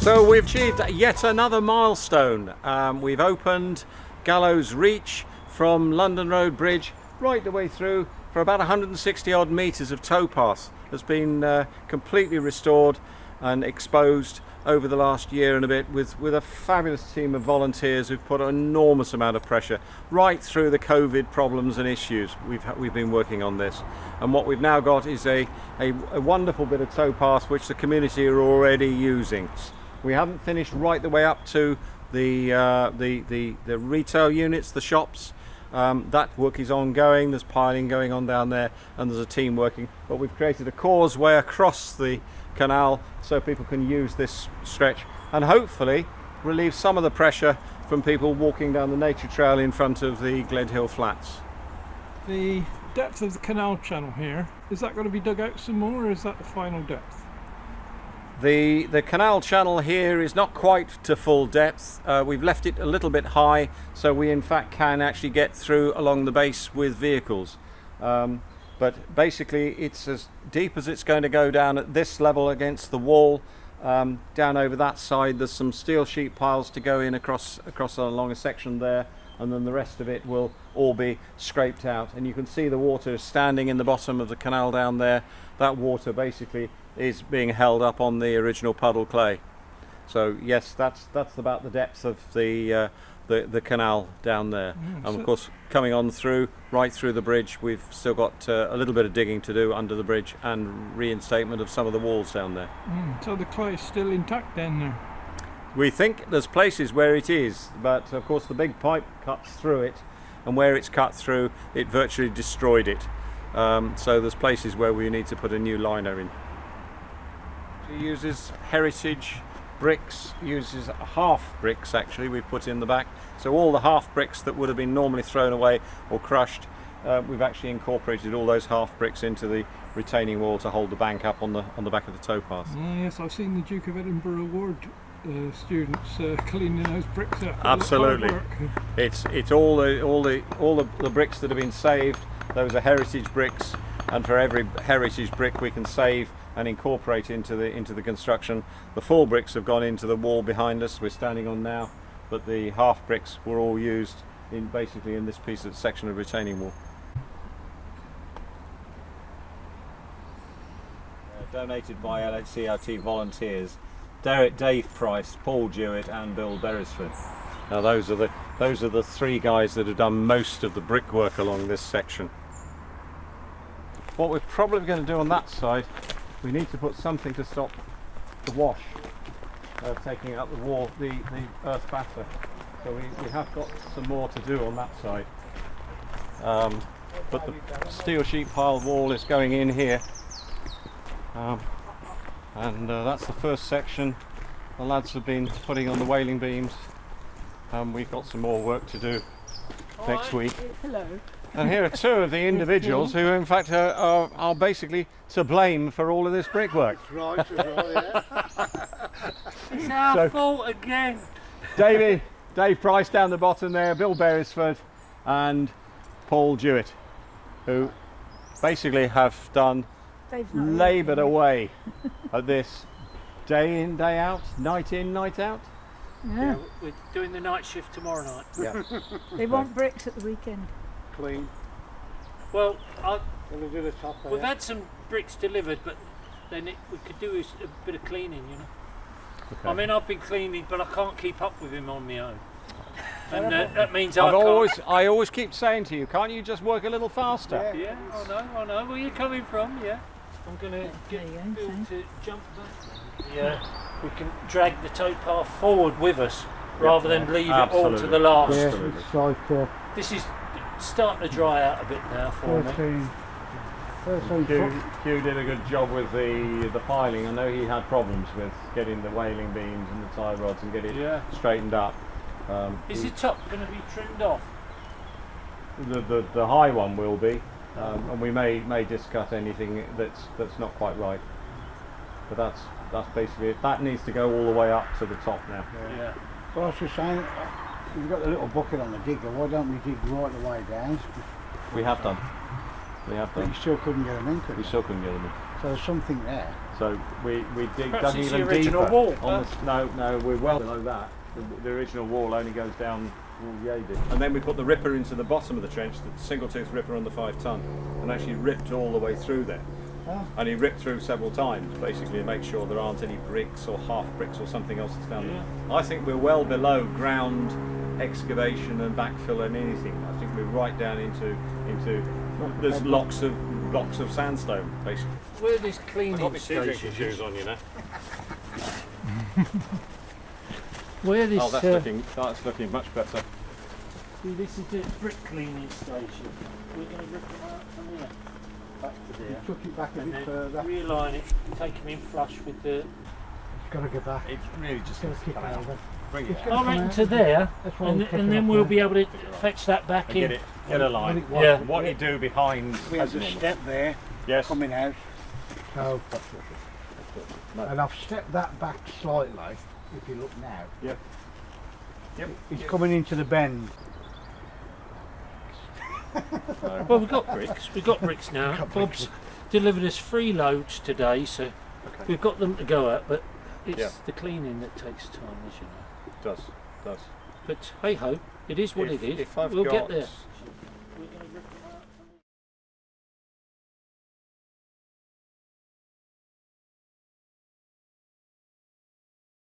So we've achieved yet another milestone. We've opened Gallows Reach from London Road Bridge right the way through for about 160 odd metres of towpath. Has been completely restored and exposed over the last year and a bit with a fabulous team of volunteers who've put an enormous amount of pressure right through the COVID problems and issues. We've been working on this, and what we've now got is a wonderful bit of towpath which the community are already using. We haven't finished right the way up to the retail units, the shops. That work is ongoing. There's piling going on down there, and there's a team working, but we've created a causeway across the canal so people can use this stretch and hopefully relieve some of the pressure from people walking down the nature trail in front of the Gledhill Flats. The depth of the canal channel here, is that going to be dug out some more, or is that the final depth? The canal channel here is not quite to full depth. We've left it a little bit high so we in fact can actually get through along the base with vehicles. But basically it's as deep as it's going to go down at this level against the wall. Down over that side there's some steel sheet piles to go in across along a section there, and then the rest of it will all be scraped out, and you can see the water standing in the bottom of the canal down there. That water basically is being held up on the original puddle clay. So yes, that's about the depth of the canal down there. And of course, coming on through, right through the bridge, we've still got a little bit of digging to do under the bridge and reinstatement of some of the walls down there. So the clay is still intact down there? We think there's places where it is, but of course the big pipe cuts through it, and where it's cut through, it virtually destroyed it. So there's places where we need to put a new liner in. It uses heritage bricks, uses half bricks actually we've put in the back, so all the half bricks that would have been normally thrown away or crushed, we've actually incorporated all those half bricks into the retaining wall to hold the bank up on the back of the towpath. Yes, I've seen the Duke of Edinburgh Award students cleaning those bricks up. Absolutely, it's all the bricks that have been saved. Those are heritage bricks, and for every heritage brick we can save and incorporate into the construction. The full bricks have gone into the wall behind us we're standing on now, but the half bricks were all used basically in this piece of section of retaining wall. Donated by LHCRT volunteers, Dave Price, Paul Jewitt and Bill Beresford. Now those are the three guys that have done most of the brickwork along this section. What we're probably going to do on that side, we need to put something to stop the wash taking out the wall, the earth batter. So we have got some more to do on that side. But the steel sheet pile wall is going in here. And that's the first section. The lads have been putting on the wailing beams. We've got some more work to do next week. Hello. And here are two of the individuals who in fact are basically to blame for all of this brickwork. Right, yeah. It's our fault again. Dave Price down the bottom there, Bill Beresford and Paul Jewitt, who basically have laboured away at this day in, day out, night in, night out. Yeah. We're doing the night shift tomorrow night. Yeah. They want bricks at the weekend. Clean. Well, We'll do the top we've had some bricks delivered, but then we could do a bit of cleaning, you know. Okay. I mean, I've been cleaning, but I can't keep up with him on my own. And that means I always keep saying to you, can't you just work a little faster? Yeah, I know. Where you're coming from, yeah. I'm going to get Bill to jump that. Yeah, we can drag the towpath forward with us rather than leave it all to the last. Yeah, it's like This is starting to dry out a bit now for me. 13 Hugh did a good job with the piling. I know he had problems with getting the wailing beams and the tie rods and get it straightened up. Is the top going to be trimmed off? The high one will be, and we may discut anything that's not quite right. But that's basically it. That needs to go all the way up to the top now. Yeah. Well, I was just saying, we've got the little bucket on the digger. Why don't we dig right the way down? We have done. But you still couldn't get them in, could We you? still couldn't get them in. So there's something there. So we Perhaps dug it's the even original deeper. wall. On no, we're well below that. The original wall only goes down yay deep. And then we put the ripper into the bottom of the trench, the single tooth ripper on the 5 ton, and actually ripped all the way through there. Oh. And he ripped through several times, basically to make sure there aren't any bricks or half bricks or something else that's down there. I think we're well below ground excavation and backfill and anything. I think we're right down into there's blocks of sandstone, basically. Where this cleaning station shoes on, you know. Where this Oh, that's looking much better. this is the brick cleaning station. We're going to rip them out from here back to there. Took it back a And bit then further. realign it, take them in flush with the. Got to go back. It's really just Gonna kick it over. bring it I reckon to there, That's why I'm and kicking then up we'll there. be able to fetch that back and in. get a line. Yeah. What you do behind We have a step there yes. coming out. No. No. And I've stepped that back slightly. If you look now, Yep. Yep. it's coming into the bend. Well, we've got bricks. We've got bricks now. Got Bob's delivered us 3 loads today, so we've got them to go at. But it's the cleaning that takes time, as you know. Does. But hey ho, it is what it is. If I've We'll got get there.